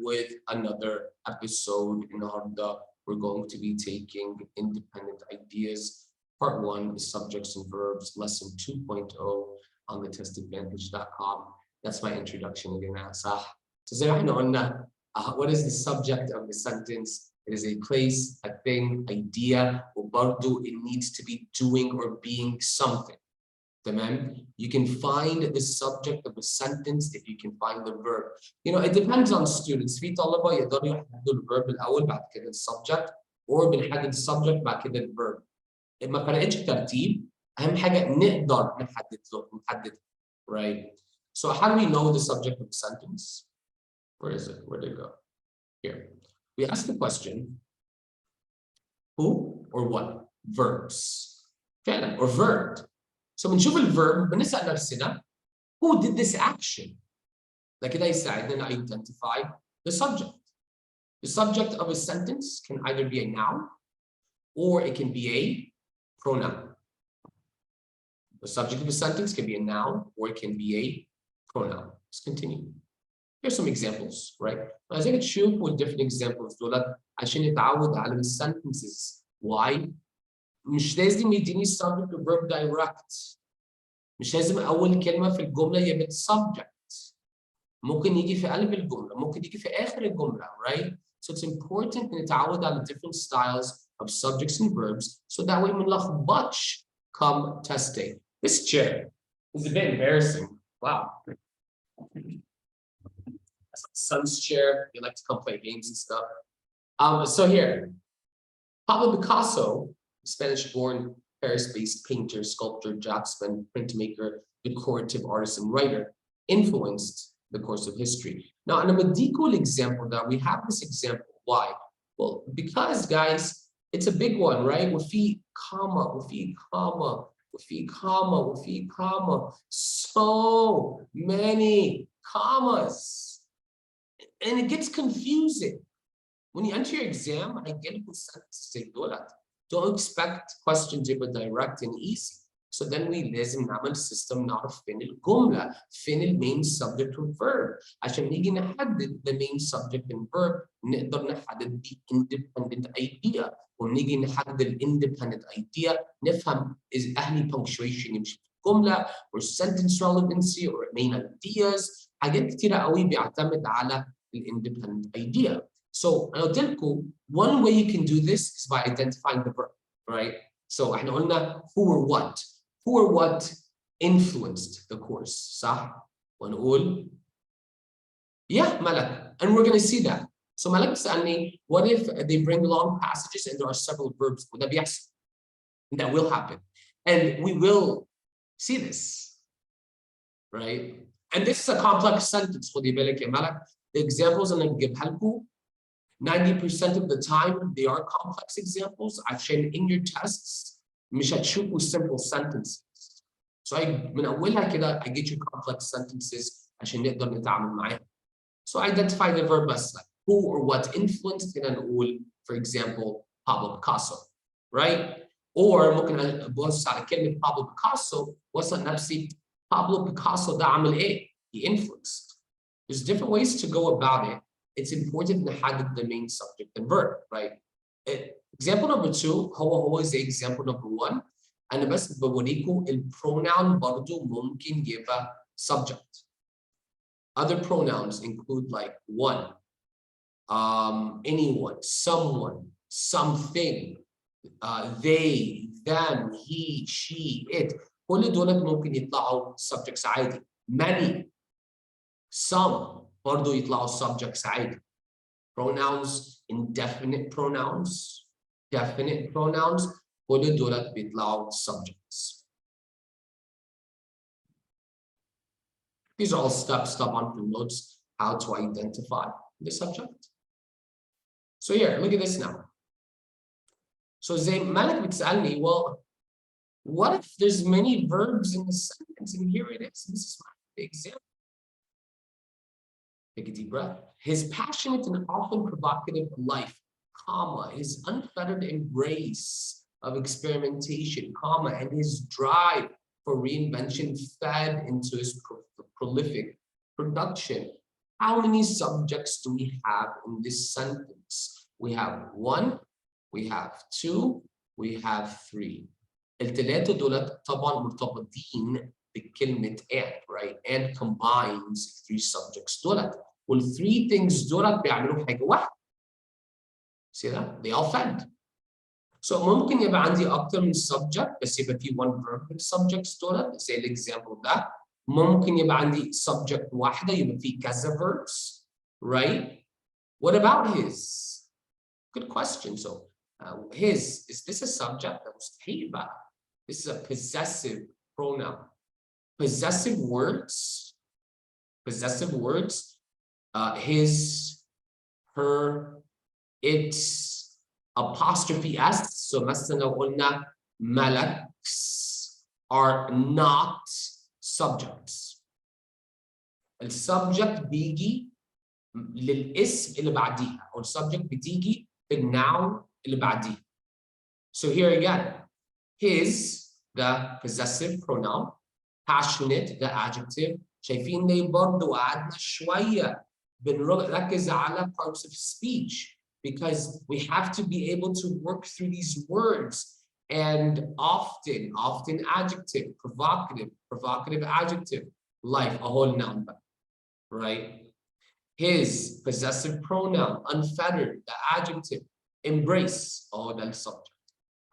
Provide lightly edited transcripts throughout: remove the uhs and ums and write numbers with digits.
with another episode. النهارده we're going to be taking independent ideas. Part 1 is subjects and verbs, lesson 2.0 on the testadvantage.com. That's my introduction again. So زي ما احنا قلنا, what is the subject of the sentence? It is a place, a thing, idea, وبرضو it needs to be doing or being something. تمام? You can find the subject of a sentence if you can find the verb. You know, it depends on students. في طلبة يقدروا يحددوا الverb الأول بعد كده subject, or بنحدد subject بعد كده الverb. ما فرقتش ترتيب، أهم حاجة نقدر نحدد, right? So how do we know the subject of the sentence? Where is it? Where did it go? Here. We ask the question, who or what? Verbs. فعلا, or verb. So بنشوف الverb بنسأل نفسنا, who did this action? ده كده يساعدنا identify the subject. The subject of a sentence can either be a noun or it can be a pronoun. The subject of a sentence can be a noun or it can be a pronoun. Let's continue. Here's some examples, right? عايزين تشوفوا different examples دولت عشان نتعود على sentences. Why? مش لازم يديني subject or verb direct. مش لازم أول كلمة في الجملة يبقى subject. ممكن يجي في قلب الجملة, ممكن يجي في آخر الجملة, right? So it's important نتعود على different styles of subjects and verbs so that way ما نلخبطش come testing. This chair is a bit embarrassing. Wow. That's my son's chair. They like to come play games and stuff. So here, Pablo Picasso, Spanish-born, Paris-based painter, sculptor, draftsman, printmaker, decorative artist, and writer, influenced the course of history. Now, in a medical example that we have this example. Why? Well, because guys, it's a big one, right? وفي comma, وفي comma, وفي comma, وفي comma. So many commas. And it gets confusing. When you enter your exam, I get the sentences دولت. Don't expect questions to be direct and easy. So then we لازم نعمل system نعرف فين الجملة, فين main subject and verb. عشان نيجي نحدد the main subject and verb نقدر نحدد the independent idea. ونيجي نحدد independent idea نفهم أهني punctuation يمشي في الجملة or sentence relevancy or main ideas. حاجات كتيرة قوي بيعتمد على independent idea. So I'll tell you, one way you can do this is by identifying the verb, right? So احنا قلنا who or what. Who or what influenced the course, صح? ونقول yeah, Malak. And we're going to see that. So Malak بيسألني, what if they bring long passages and there are several verbs? وده بيحصل. And that will happen. And we will see this, right? And this is a complex sentence. خدي بالك يا Malak. The examples I'm going to give لكم 90% of the time, they are complex examples. عشان in your tests, مش هتشوفوا simple sentences. So من أولها كده, I get you complex sentences عشان نقدر نتعامل معاهم. So identify the verb as like who or what influenced هنا نقول, for example, Pablo Picasso, right? Or ممكن أبص على كلمة Pablo Picasso وأسأل نفسي Pablo Picasso ده عمل إيه? He influenced. There's different ways to go about it. It's important to have the main subject and verb, right? Example number 2, هو زي example number 1. أنا بس بوريكم الpronoun برضو ممكن يبقى subject. Other pronouns include like one, anyone, someone, something, they, them, he, she, it. كل دولت ممكن يطلعوا subjects عادي. Many, some. برضو يطلعوا subjects عادي. Pronouns, indefinite pronouns, definite pronouns, كل دولت بيطلعوا subjects. These are all steps on your notes how to identify the subject. So here, look at this now. So زي مالك بتسألني, well, what if there's many verbs in the sentence? And here it is. This is my example. Take a deep breath. His passionate and often provocative life, comma, his unfettered embrace of experimentation, comma, and his drive for reinvention fed into his prolific production, How many subjects do we have in this sentence? We have 1, we have 2, we have 3. الثلاثة دولت طبعا مرتبطين بكلمة and, right? And combines 3 subjects دولت. وال 3 things دولت بيعملوا حاجة واحدة. See that? They all fed. So ممكن يبقى عندي أكتر من subject بس يبقى في one verb من subjects دولت زي الإكزامبل ده. ممكن يبقى عندي subject واحدة يبقى في كذا verbs, right? What about his? Good question. So his, is this a subject? مستحيل بقى. This is a possessive pronoun. Possessive words, his, her, its, apostrophe s. So مثلا لو قلنا ملك's are not subjects. السبجكت بيجي للاسم اللي بعديها او السبجكت بتيجي في النوun اللي بعديها. So here again, his the possessive pronoun, passionate the adjective. شايفين ليه برضه قعدنا شويه بنركز على parts of speech because we have to be able to work through these words. And often adjective, provocative adjective, life, a whole noun, right? His possessive pronoun, unfettered, the adjective, embrace, the subject.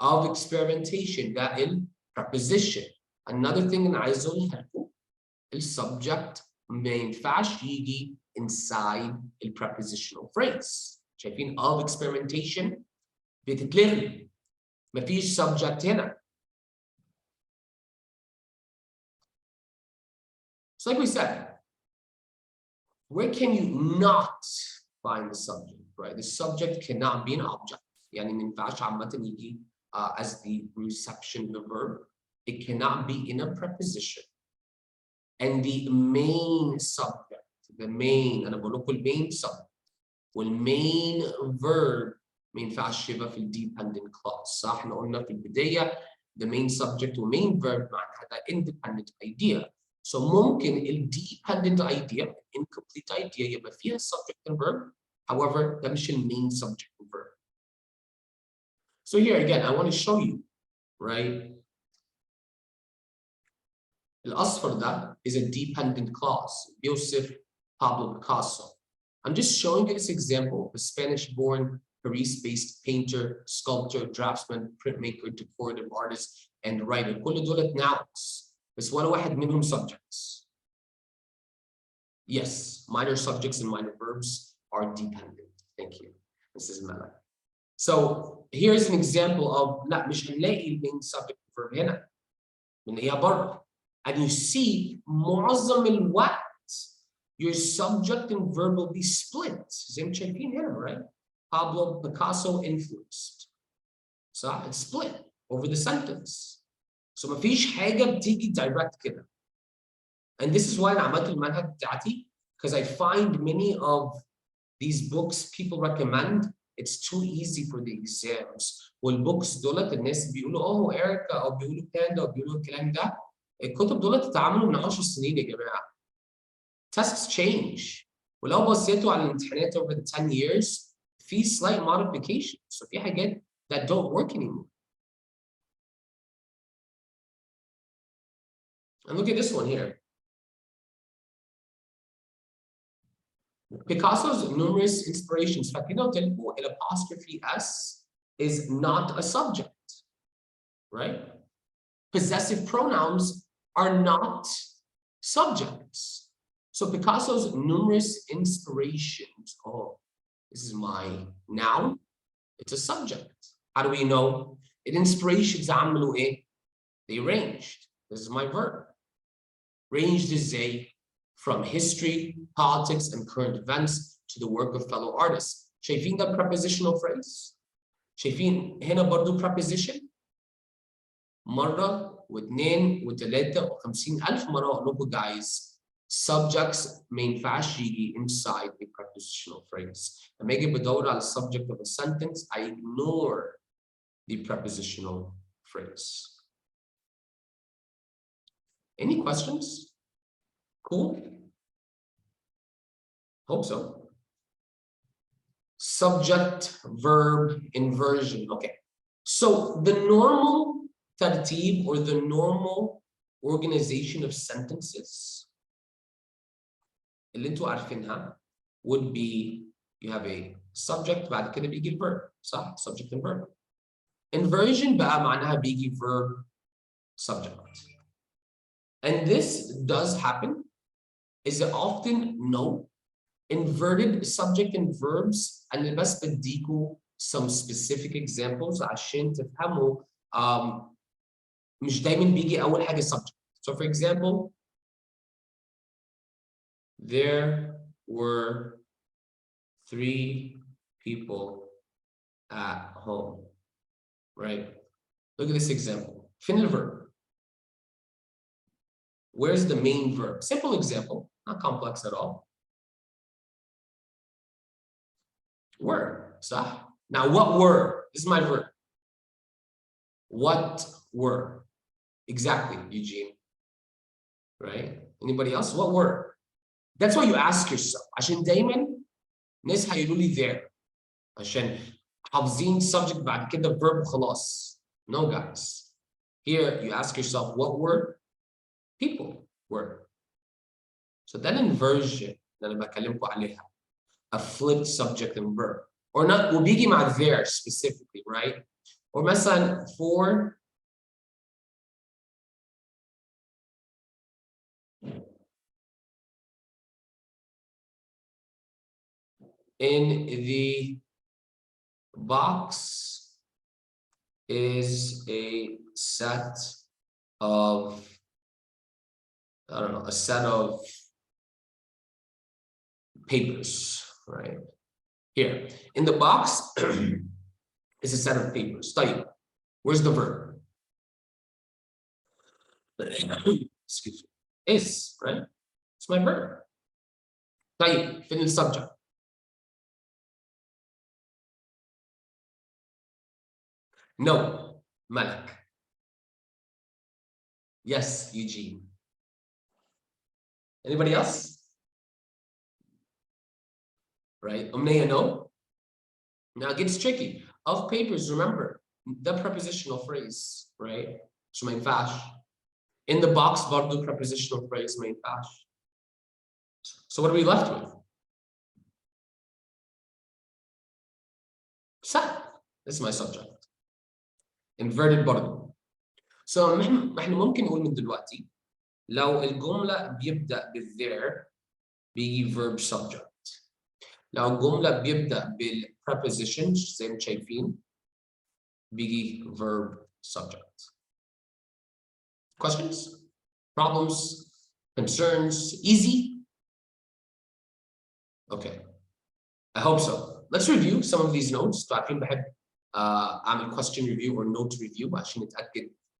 Of experimentation, the preposition. Another thing in عايز اقولها لكم, السبجect ما ينفعش يجي inside the prepositional phrase. شايفين of experimentation بتتلغي. مفيش subject هنا. So like we said, where can you not find the subject, right? The subject cannot be an object. يعني ما ينفعش عامة يجي as the reception of the verb. It cannot be in a preposition. And the main subject, أنا بقول لكم main subject والmain verb ما ينفعش يبقى في dependent clause. صح؟ احنا قلنا في البداية the main subject والmain verb معناها independent idea. So ممكن dependent idea, incomplete idea يبقى فيها subject and verb. However, ده مش main subject and verb. So here again, I want to show you, right? الأصفر ده is a dependent clause. بيوصف Pablo Picasso. I'm just showing you this example of a Spanish-born, Paris-based painter, sculptor, draftsman, printmaker, decorative artist, and writer. كل دولت nouns. بس ولا واحد منهم subjects. Yes, minor subjects and minor verbs are dependent. Thank you, Mrs. Mela. So here's an example of لا مش هنلاقي main subject verb هنا. بنلاقيها بره. And you see معظم الوقت your subject and verb will be split. زي ما شايفين هنا, right? Pablo Picasso influenced. So it's split over the sentence. So مفيش حاجة بتيجي direct كده. And this is why أنا عملت المنهج بتاعتي, because I find many of these books people recommend, it's too easy for the exams. والبوكس دولت الناس بيقولوا إيريكا أو بيقولوا باندا أو بيقولوا الكلام ده. الكتب دولت اتعملوا من 10 سنين يا جماعة. Tests change. ولو بصيتوا على الامتحانات over the 10 years, في slight modifications. So في حاجات that don't work anymore. And look at this one here. Picasso's numerous inspirations. فاكرين قلت لكم الapostrophe S is not a subject, right? Possessive pronouns are not subjects. So Picasso's numerous inspirations. This is my noun. It's a subject. How do we know? Inspirations عملوا إيه? They ranged. This is my verb. Ranged is from history, politics, and current events to the work of fellow artists. شايفين ده prepositional phrase? شايفين هنا برضو preposition؟ مرة واثنين وثلاثة و50 ألف مرة أقول لكم guys, subjects ما ينفعش يجي inside a prepositional phrase. لما أجي بدور على subject of a sentence, I ignore the prepositional phrase. Any questions? Cool. Hope so. Subject verb inversion. Okay. So the normal tartib or the normal organization of sentences اللي انتوا عارفينها would be you have a subject بعد كده بيجي الverb صح؟ Subject and verb. Inversion بقى معناها بيجي verb subject. And this does happen. Is it often? No. Inverted subject and verbs أنا بس بديكوا some specific examples عشان تفهموا مش دايما بيجي أول حاجة subject. So for example, there were 3 people at home, right? Look at this example. فين الverb? Where's the main verb? Simple example, not complex at all. Were, صح? Now what were? This is my verb. What were? Exactly, Eugene. Right? Anybody else? What were? That's why you ask yourself. عشان دايما ناس هيقولوا لي there. عشان حافظين subject بعد كده verb وخلاص. No guys. Here you ask yourself what were? People were. So that inversion اللي أنا بكلمكم عليها, a flipped subject and verb, or not وبيجي مع there specifically, right? Or مثلا for in the box is a set of, I don't know, a set of papers, right? Here, in the box is a set of papers. طيب, where's the verb? Excuse me. Is, right? It's my verb. طيب, فين السبجect? No, Malak. Yes, Eugene. Anybody else? Right? Omneya, no? Now it gets tricky. Of papers, remember, the prepositional phrase, right? So my fash. In the box, برضو prepositional phrase, main fash. So what are we left with? Set. This is my subject. Inverted برضو. So احنا ممكن نقول من دلوقتي لو الجملة بيبدأ بالthere بيجي verb subject. لو الجملة بيبدأ بالpreposition زي ما شايفين بيجي verb subject. Questions? Problems? Concerns? Easy? Okay. I hope so. Let's review some of these notes. تعرفين بحب أعمل question review or note review عشان نتأكد